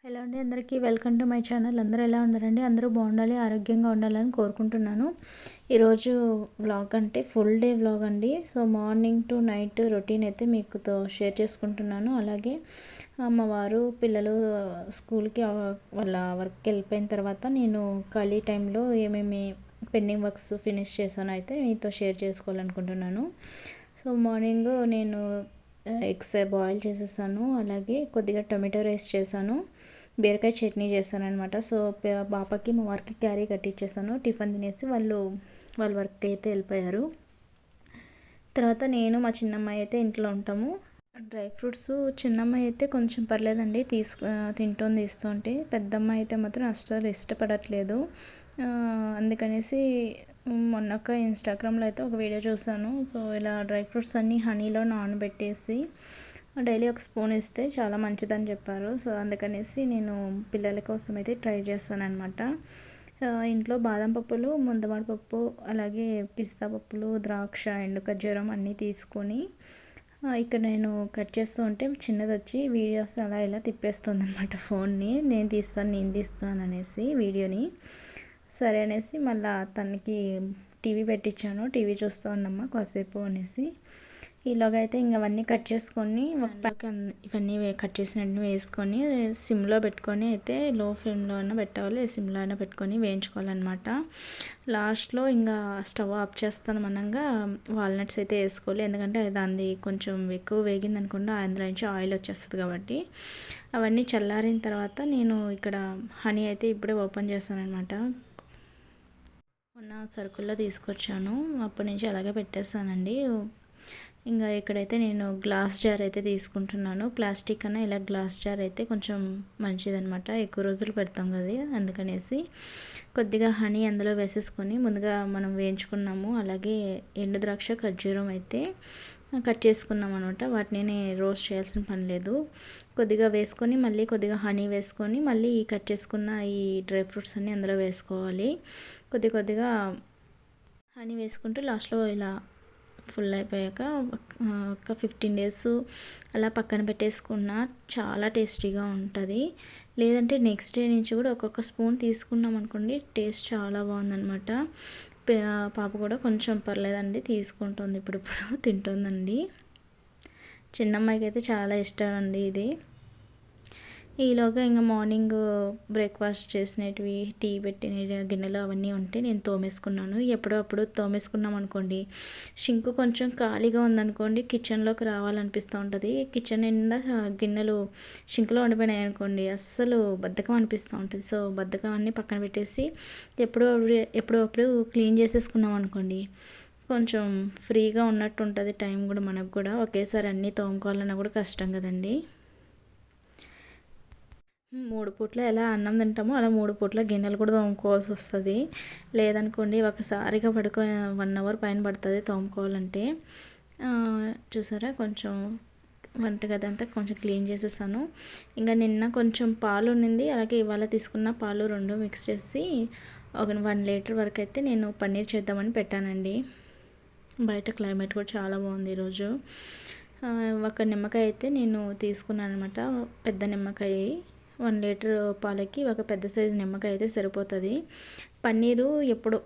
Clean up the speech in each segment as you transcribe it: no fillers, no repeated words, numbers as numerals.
Hello అండి, అందరికీ welcome to my channel. అందరూ ఎలా ఉన్నారండి? అందరూ బాగుండాలి, ఆరోగ్యంగా ఉండాలని కోరుకుంటున్నాను. ఈరోజు వ్లాగ్ అంటే ఫుల్ డే వ్లాగ్ అండి. So morning to night routine అయితే మీకుతో షేర్ చేసుకుంటున్నాను. అలాగే మా వారు పిల్లలు స్కూల్కి వాళ్ళ వర్క్కి వెళ్ళిపోయిన తర్వాత నేను ఖాళీ టైంలో ఏమేమి పెండింగ్ వర్క్స్ ఫినిష్ చేశానో అయితే మీతో షేర్ చేసుకోవాలనుకుంటున్నాను. సో మార్నింగ్ నేను ఎగ్స్ బాయిల్ చేసేసాను. అలాగే కొద్దిగా టొమాటో రైస్ చేశాను, బీరకాయ చట్నీ చేశాననమాట. సో పాపకి మా వారికి క్యారీ కట్టించేసాను. టిఫిన్ తినేసి వాళ్ళ వర్క్కి అయితే వెళ్ళిపోయారు. తర్వాత నేను మా చిన్నమ్మాయి అయితే ఇంట్లో ఉంటాము. డ్రై ఫ్రూట్స్ చిన్నమ్మాయి అయితే కొంచెం పర్లేదండి, తింటుంది ఇస్తుంటే. పెద్దమ్మాయి అయితే మాత్రం అస్సలు ఇష్టపడట్లేదు. అందుకనేసి మొన్నొక్క ఇన్స్టాగ్రామ్లో అయితే ఒక వీడియో చూసాను. సో ఇలా డ్రై ఫ్రూట్స్ అన్నీ హనీలో నానబెట్టేసి డైలీ ఒక స్పూన్ ఇస్తే చాలా మంచిదని చెప్పారు. సో అందుకనేసి నేను పిల్లల కోసం అయితే ట్రై చేస్తాను అనమాట. ఇంట్లో బాదం పప్పులు, ముందమాడి పప్పు, అలాగే పిస్తా పప్పులు, ద్రాక్ష, ఎండు ఖర్జూరం అన్నీ తీసుకొని ఇక్కడ నేను కట్ చేస్తూ ఉంటే చిన్నది వచ్చి వీడియోస్ అలా ఇలా తిప్పేస్తుంది అనమాట ఫోన్ని. నేను తీస్తాను అనేసి వీడియోని. సరే అనేసి మళ్ళీ తనకి టీవీ పెట్టించాను. టీవీ చూస్తూ ఉన్నమ్మా కాసేపు అనేసి. ఈలోగా అయితే ఇంక అవన్నీ కట్ చేసుకొని ఇవన్నీ కట్ చేసినట్టు వేసుకొని సిమ్లో పెట్టుకొని అయితే లో ఫ్లేమ్లో అయినా పెట్టాలి, సిమ్లో అయినా పెట్టుకొని వేయించుకోవాలన్నమాట. లాస్ట్లో ఇంకా స్టవ్ ఆఫ్ చేస్తాను మనంగా వాల్నట్స్ అయితే వేసుకోవాలి. ఎందుకంటే దాన్ని కొంచెం ఎక్కువ వేగింది అనుకుండా అందులో నుంచి ఆయిల్ వచ్చేస్తుంది కాబట్టి. అవన్నీ చల్లారిన తర్వాత నేను ఇక్కడ హనీ అయితే ఇప్పుడే ఓపెన్ చేస్తాను అనమాట. మొన్న సరుకుల్లో తీసుకొచ్చాను, అప్పటి నుంచి అలాగే పెట్టేస్తానండి. ఇంకా ఇక్కడైతే నేను గ్లాస్ జార్ అయితే తీసుకుంటున్నాను. ప్లాస్టిక్ కన్నా ఇలా గ్లాస్ జార్ అయితే కొంచెం మంచిదనమాట, ఎక్కువ రోజులు పెడతాం కదా, అందుకనేసి కొద్దిగా హనీ అందులో వేసేసుకొని ముందుగా మనం వేయించుకున్నాము. అలాగే ఎండు ద్రాక్ష, ఖర్జూరం అయితే కట్ చేసుకున్నాం అనమాట. వాటిని రోస్ట్ చేయాల్సిన పని లేదు. కొద్దిగా వేసుకొని మళ్ళీ కొద్దిగా హనీ వేసుకొని మళ్ళీ కట్ చేసుకున్న ఈ డ్రై ఫ్రూట్స్ అన్నీ అందులో వేసుకోవాలి. కొద్దిగా హనీ వేసుకుంటూ లాస్ట్లో ఇలా ఫుల్ అయిపోయాక ఒక 15 days అలా పక్కన పెట్టేసుకున్న చాలా టేస్టీగా ఉంటుంది. లేదంటే నెక్స్ట్ డే నుంచి కూడా ఒక్కొక్క స్పూన్ తీసుకున్నాం అనుకోండి, టేస్ట్ చాలా బాగుందనమాట. పాప కూడా కొంచెం పర్లేదండి, తీసుకుంటుంది, ఇప్పుడు తింటుందండి. చిన్నమ్మాయికి అయితే చాలా ఇష్టం అండి ఇది. ఈలోగా ఇంకా మార్నింగ్ బ్రేక్ఫాస్ట్ చేసినవి, టీ పెట్టిన గిన్నెలు అవన్నీ ఉంటే నేను తోమేసుకున్నాను. ఎప్పుడప్పుడు తోమేసుకున్నాం అనుకోండి, షింక్ కొంచెం ఖాళీగా ఉందనుకోండి, కిచెన్లోకి రావాలనిపిస్తూ ఉంటుంది. కిచెన్ నిండా గిన్నెలు షింక్లో ఉండిపోయినాయి అనుకోండి, అస్సలు బద్ధకం అనిపిస్తూ ఉంటుంది. సో బద్ధకం అన్నీ పక్కన పెట్టేసి ఎప్పుడప్పుడు క్లీన్ చేసేసుకున్నాం అనుకోండి, కొంచెం ఫ్రీగా ఉన్నట్టు ఉంటుంది. టైం కూడా మనకు కూడా ఒకేసారి అన్నీ తోముకోవాలన్నా కూడా కష్టం కదండి. 3 పూట్ల ఎలా అన్నం తింటామో అలా 3 పూట్ల గిన్నెలు కూడా తోముకోవాల్సి వస్తుంది. లేదనుకోండి ఒకసారిగా 1 hour పైన పడుతుంది తోముకోవాలంటే. చూసారా, కొంచెం వంటగది అంతా కొంచెం క్లీన్ చేసేసాను. ఇంకా నిన్న కొంచెం పాలు ఉన్నింది, అలాగే ఇవాళ తీసుకున్న పాలు 2 మిక్స్ చేసి ఒక 1 లీటర్ వరకు అయితే నేను పన్నీర్ చేద్దామని పెట్టానండి. బయట క్లైమేట్ కూడా చాలా బాగుంది ఈరోజు. ఒక నిమ్మకాయ అయితే నేను తీసుకున్నాను అనమాట, పెద్ద నిమ్మకాయ. 1 లీటర్ పాలకి ఒక పెద్ద సైజు నిమ్మకాయ అయితే సరిపోతుంది. పన్నీరు ఎప్పుడు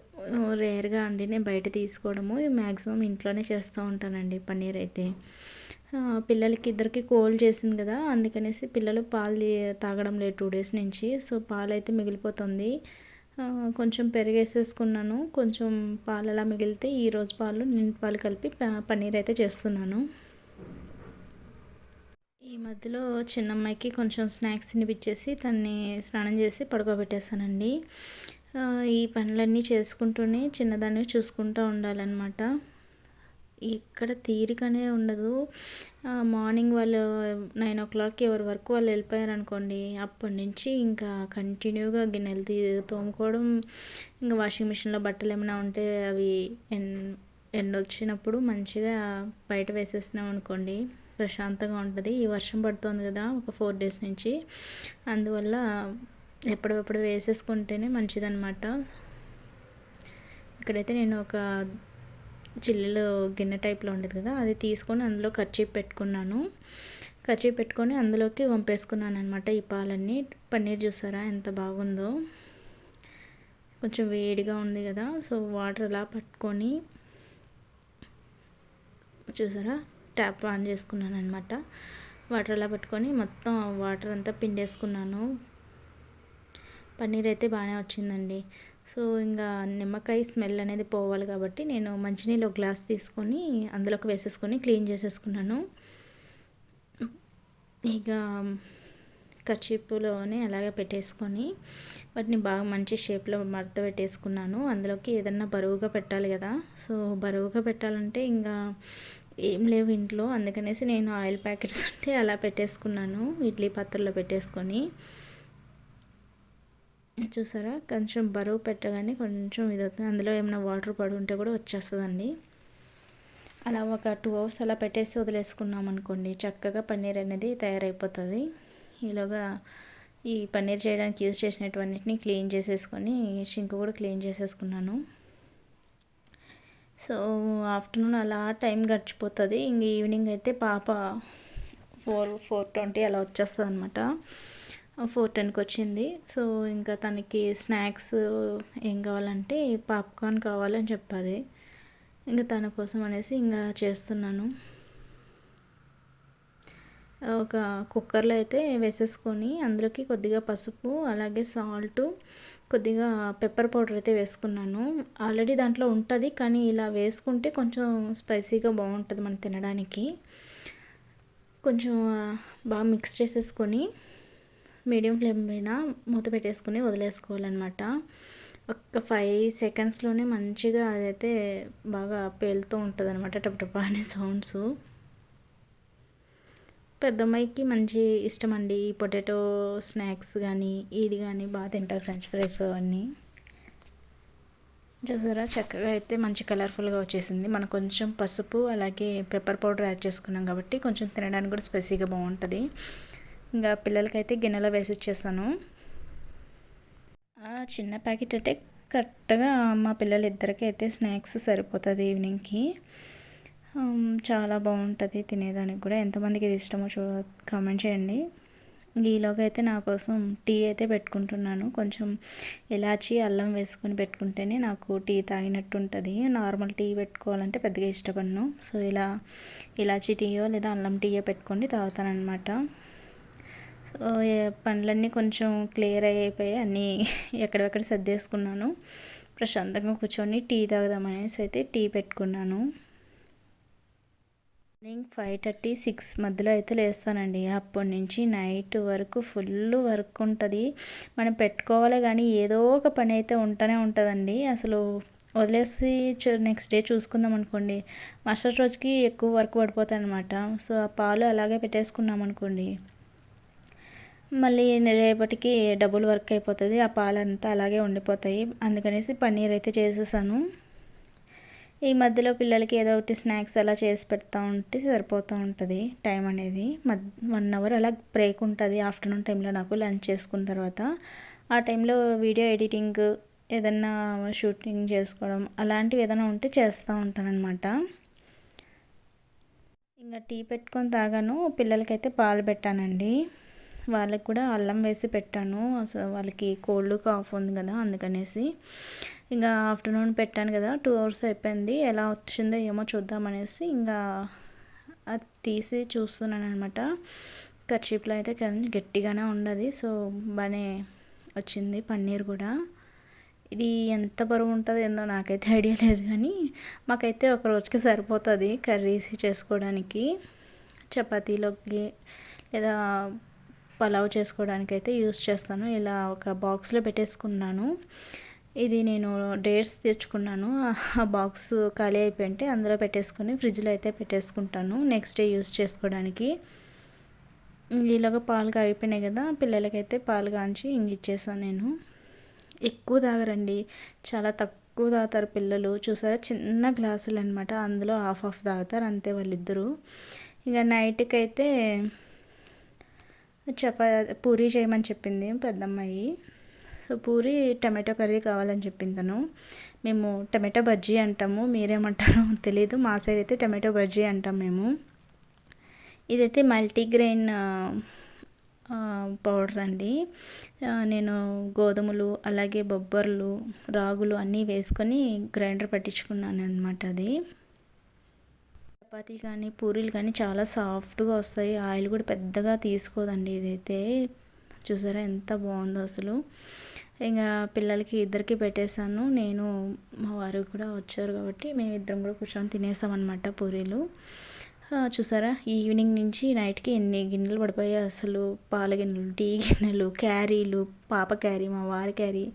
రేర్గా అండి నేను బయట తీసుకోవడము, మ్యాక్సిమం ఇంట్లోనే చేస్తూ ఉంటానండి పన్నీర్ అయితే. పిల్లలకి ఇద్దరికి కోల్డ్ చేసింది కదా, అందుకనేసి పిల్లలు పాలు తాగడం లేదు 2 days నుంచి. సో పాలు అయితే మిగిలిపోతుంది. కొంచెం పెరిగేసేసుకున్నాను. కొంచెం పాలు అలా మిగిలితే ఈరోజు పాలు నింటి పాలు కలిపి పన్నీర్ అయితే చేస్తున్నాను. ఈ మధ్యలో చిన్నమ్మాయికి కొంచెం స్నాక్స్ తినిపించేసి తన్ని స్నానం చేసి పడుకోబెట్టేస్తానండి. ఈ పనులన్నీ చేసుకుంటూనే చిన్నదాన్ని చూసుకుంటూ ఉండాలన్నమాట. ఇక్కడ తీరికనే ఉండదు. మార్నింగ్ వాళ్ళు 9 o'clock ఎవరి వరకు వాళ్ళు వెళ్ళిపోయారు అనుకోండి, అప్పటి నుంచి ఇంకా కంటిన్యూగా గిన్నెలు తోముకోవడం. ఇంకా వాషింగ్ మిషన్లో బట్టలు ఏమైనా ఉంటే అవి ఎండ వచ్చినప్పుడు మంచిగా బయట వేసేసినాం అనుకోండి, ప్రశాంతంగా ఉంటుంది. ఈ వర్షం పడుతుంది కదా ఒక 4 days నుంచి, అందువల్ల ఎప్పుడప్పుడు వేసేసుకుంటేనే మంచిదన్నమాట. ఇక్కడైతే నేను ఒక చిల్లులు గిన్నె టైప్లో ఉండేది కదా, అది తీసుకొని అందులో కర్చీఫ్ పెట్టుకున్నాను. కర్చీఫ్ పెట్టుకొని అందులోకి వంపేసుకున్నాను అనమాట ఈ పాలన్నీ. పన్నీర్ చూసారా ఎంత బాగుందో. కొంచెం వేడిగా ఉంది కదా, సో వాటర్ అలా పట్టుకొని చూసారా ట్యాప్ ఆన్ చేసుకున్నాను అనమాట. వాటర్ అలా పట్టుకొని మొత్తం వాటర్ అంతా పిండేసుకున్నాను. పన్నీర్ అయితే బాగానే వచ్చిందండి. సో ఇంకా నిమ్మకాయ స్మెల్ అనేది పోవాలి కాబట్టి నేను మంచినీళ్ళు ఒక గ్లాస్ తీసుకొని అందులోకి వేసేసుకొని క్లీన్ చేసేసుకున్నాను. ఇక కర్చీపులోనే అలాగే పెట్టేసుకొని వాటిని బాగా మంచి షేప్లో మడత పెట్టేసుకున్నాను. అందులోకి ఏదన్నా బరువుగా పెట్టాలి కదా, సో బరువుగా పెట్టాలంటే ఇంకా ఏం లేవు ఇంట్లో, అందుకనేసి నేను ఆయిల్ ప్యాకెట్స్ అంటే అలా పెట్టేసుకున్నాను ఇడ్లీ పాత్రలో పెట్టేసుకొని. చూసారా కొంచెం బరువు పెట్టగానే కొంచెం ఇది అవుతుంది, అందులో ఏమైనా వాటర్ పడి ఉంటే కూడా వచ్చేస్తుందండి. అలా ఒక 2 hours అలా పెట్టేసి వదిలేసుకున్నాం అనుకోండి, చక్కగా పన్నీర్ అనేది తయారైపోతుంది. ఈలోగా ఈ పన్నీర్ చేయడానికి యూజ్ చేసినటువన్నిటిని క్లీన్ చేసేసుకొని షింక్ కూడా క్లీన్ చేసేసుకున్నాను. సో ఆఫ్టర్నూన్ అలా టైం గడిచిపోతుంది. ఇంక ఈవినింగ్ అయితే పాప 4:20 అలా వచ్చేస్తుంది అనమాట. 4:10కి వచ్చింది. సో ఇంకా తనకి స్నాక్స్ ఏం కావాలంటే పాప్కార్న్ కావాలని చెప్పాది. ఇంకా తన కోసం అనేసి ఇంకా చేస్తున్నాను. ఒక కుక్కర్లో అయితే వేసేసుకొని అందులోకి కొద్దిగా పసుపు, అలాగే సాల్ట్, కొద్దిగా పెప్పర్ పౌడర్ అయితే వేసుకున్నాను. ఆల్రెడీ దాంట్లో ఉంటుంది, కానీ ఇలా వేసుకుంటే కొంచెం స్పైసీగా బాగుంటుంది మనం తినడానికి. కొంచెం బాగా మిక్స్ చేసేసుకొని మీడియం ఫ్లేమ్ పైన మూత పెట్టేసుకుని వదిలేసుకోవాలన్నమాట. ఒక 5 secondsలోనే మంచిగా అదైతే బాగా పేలుతూ ఉంటుంది అనమాట, టపటపా అనే సౌండ్స్. పెద్దమ్మాయికి మంచి ఇష్టం అండి పొటాటో స్నాక్స్ కానీ ఇది కానీ బాగా తింటారు, ఫ్రెంచ్ ఫ్రైస్ అవన్నీ. చూసారా చక్కగా అయితే మంచి కలర్ఫుల్గా వచ్చేసింది. మనం కొంచెం పసుపు అలాగే పెప్పర్ పౌడర్ యాడ్ చేసుకున్నాం కాబట్టి కొంచెం తినడానికి కూడా స్పైసీగా బాగుంటుంది. ఇంకా పిల్లలకైతే గిన్నెలో వేసి ఇచ్చేస్తాను. చిన్న ప్యాకెట్ అయితే కరెక్ట్గా మా పిల్లలిద్దరికీ అయితే స్నాక్స్ సరిపోతుంది ఈవినింగ్కి. చాలా బాగుంటుంది తినేదానికి కూడా. ఎంతమందికి ఇది ఇష్టమో కామెంట్ చేయండి. ఈలోగా అయితే నా కోసం టీ అయితే పెట్టుకుంటున్నాను. కొంచెం ఇలాచి అల్లం వేసుకొని పెట్టుకుంటేనే నాకు టీ తాగినట్టు ఉంటుంది. నార్మల్ టీ పెట్టుకోవాలంటే పెద్దగా ఇష్టపడను. సో ఇలా ఇలాచి టీయో లేదా అల్లం టీయో పెట్టుకొని తాగుతానమాట. సో పనులన్నీ కొంచెం క్లియర్ అయిపోయి అన్నీ ఎక్కడెక్కడ సర్దేసుకున్నాను. ప్రశాంతంగా కూర్చొని టీ తాగుదామనేసి అయితే టీ పెట్టుకున్నాను. మార్నింగ్ 5:30, 6 మధ్యలో అయితే లేస్తానండి. అప్పటి నుంచి నైట్ వరకు ఫుల్ వర్క్ ఉంటుంది. మనం పెట్టుకోవాలి కానీ ఏదో ఒక పని అయితే ఉంటూనే ఉంటుందండి. అసలు వదిలేసి నెక్స్ట్ డే చూసుకుందాం అనుకోండి, మరుసటి రోజుకి ఎక్కువ వర్క్ పడిపోతాయి అనమాట. సో ఆ పాలు అలాగే పెట్టేసుకున్నాం అనుకోండి, మళ్ళీ రేపటికి డబుల్ వర్క్ అయిపోతుంది. ఆ పాలంతా అలాగే ఉండిపోతాయి. అందుకనేసి పన్నీర్ అయితే చేసేసాను. ఈ మధ్యలో పిల్లలకి ఏదో ఒకటి స్నాక్స్ అలా చేసి పెడతా ఉంటే సరిపోతూ ఉంటుంది టైం అనేది. 1 hour అలా బ్రేక్ ఉంటుంది ఆఫ్టర్నూన్ టైంలో నాకు లంచ్ చేసుకున్న తర్వాత. ఆ టైంలో వీడియో ఎడిటింగ్, ఏదన్నా షూటింగ్ చేసుకోవడం అలాంటివి ఏదైనా ఉంటే చేస్తూ ఉంటానన్నమాట. ఇంకా టీ పెట్టుకొని తాగాను. పిల్లలకైతే పాలు పెట్టానండి. వాళ్ళకి కూడా అల్లం వేసి పెట్టాను. అసలు వాళ్ళకి కోల్డ్ కాఫ్ ఉంది కదా, అందుకనేసి. ఇంకా ఆఫ్టర్నూన్ పెట్టాను కదా, 2 hours అయిపోయింది. ఎలా వచ్చిందో ఏమో చూద్దామనేసి ఇంకా అది తీసి చూస్తున్నాను అనమాట. కర్చీప్లో అయితే గట్టిగానే ఉండదు. సో బాగానే వచ్చింది పన్నీర్ కూడా. ఇది ఎంత బరువు ఉంటుందో ఏందో నాకైతే ఐడియా లేదు, కానీ మాకైతే ఒక రోజుకి సరిపోతుంది కర్రీస్ చేసుకోవడానికి. చపాతీలోకి లేదా పలావ్ చేసుకోవడానికి అయితే యూస్ చేస్తాను. ఇలా ఒక బాక్స్లో పెట్టేసుకున్నాను. ఇది నేను డేట్స్ తెచ్చుకున్నాను. ఆ బాక్స్ ఖాళీ అయిపోయింటే అందులో పెట్టేసుకొని ఫ్రిడ్జ్లో అయితే పెట్టేసుకుంటాను నెక్స్ట్ డే యూస్ చేసుకోవడానికి. ఇలాగ పాలు కాగిపోయినాయి కదా, పిల్లలకైతే పాలు కాంచి ఇంక ఇచ్చేసాను నేను. ఎక్కువ తాగరండి, చాలా తక్కువ తాగుతారు పిల్లలు. చూసారా చిన్న గ్లాసులు అనమాట, అందులో హాఫ్ తాగుతారు అంతే వాళ్ళిద్దరూ. ఇక నైట్కి అయితే పూరీ చేయమని చెప్పింది పెద్దమ్మాయి. సో పూరీ టమాటో కర్రీ కావాలని చెప్పింది తను. మేము టమాటో బజ్జీ అంటాము, మీరేమంటారో తెలీదు. మా సైడ్ అయితే టమాటో బజ్జీ అంటాం మేము. ఇదైతే మల్టీగ్రెయిన్ పౌడర్ అండి. నేను గోధుమలు అలాగే బొబ్బర్లు రాగులు అన్నీ వేసుకొని గ్రైండర్ పట్టించుకున్నాను అనమాట. అది చపాతీ కానీ పూరీలు కానీ చాలా సాఫ్ట్గా వస్తాయి. ఆయిల్ కూడా పెద్దగా తీసుకోదండి. ఇదైతే చూసారా ఎంత బాగుందో అసలు. ఇంకా పిల్లలకి ఇద్దరికి పెట్టేశాను. నేను మా వారు కూడా వచ్చారు కాబట్టి మేమిద్దరం కూడా కూర్చొని తినేసాం అనమాట పూరీలు. చూసారా ఈవినింగ్ నుంచి నైట్కి ఎన్ని గిన్నెలు పడిపోయాయి అసలు. పాల గిన్నెలు, టీ గిన్నెలు, క్యారీలు, పాప క్యారీ, మా వారి క్యారీ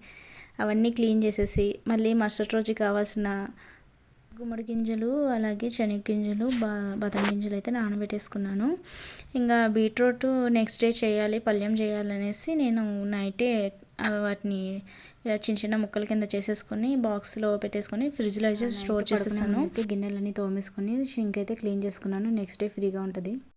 అవన్నీ క్లీన్ చేసేసి మళ్ళీ మరుసటి రోజు కావాల్సిన గుమ్మడి గింజలు అలాగే శనగ గింజలు బాదం గింజలు అయితే నానబెట్టేసుకున్నాను. ఇంకా బీట్రూట్ నెక్స్ట్ డే చేయాలి, పళ్ళెం చేయాలనేసి నేను నైటే వాటిని ఇలా చిన్న చిన్న ముక్కల కింద చేసేసుకొని బాక్స్లో పెట్టేసుకొని ఫ్రిడ్జ్లో అయితే స్టోర్ చేసేసాను. గిన్నెలన్నీ తోమేసుకొని సింక్ అయితే క్లీన్ చేసుకున్నాను. నెక్స్ట్ డే ఫ్రీగా ఉంటుంది.